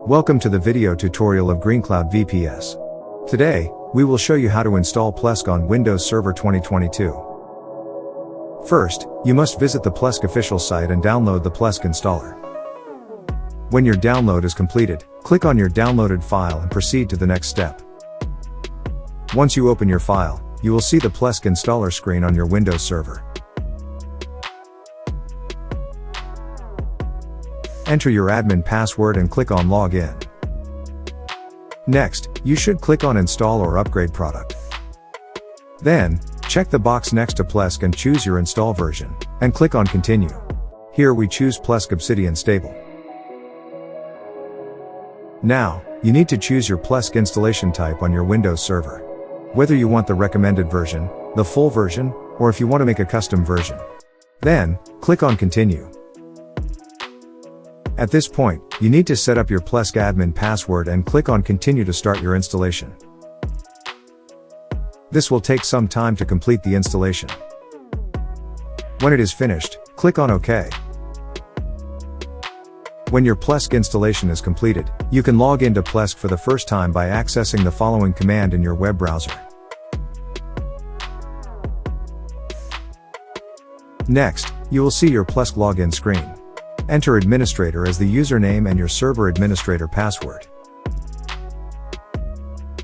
Welcome to the video tutorial of GreenCloud VPS. Today, we will show you how to install Plesk on Windows Server 2022. First, you must visit the Plesk official site and download the Plesk installer. When your download is completed, click on your downloaded file and proceed to the next step. Once you open your file, you will see the Plesk installer screen on your Windows Server. Enter your admin password and click on Login. Next, you should click on Install or Upgrade Product. Then, check the box next to Plesk and choose your install version, and click on Continue. Here we choose Plesk Obsidian Stable. Now, you need to choose your Plesk installation type on your Windows Server. Whether you want the recommended version, the full version, or if you want to make a custom version. Then, click on Continue. At this point, you need to set up your Plesk admin password and click on Continue to start your installation. This will take some time to complete the installation. When it is finished, click on OK. When your Plesk installation is completed, you can log into Plesk for the first time by accessing the following command in your web browser. Next, you will see your Plesk login screen. Enter administrator as the username and your server administrator password.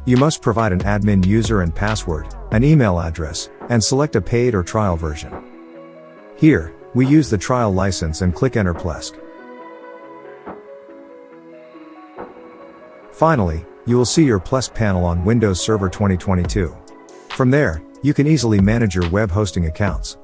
You must provide an admin user and password, an email address, and select a paid or trial version. Here, we use the trial license and click Enter Plesk. Finally, you will see your Plesk panel on Windows Server 2022. From there, you can easily manage your web hosting accounts.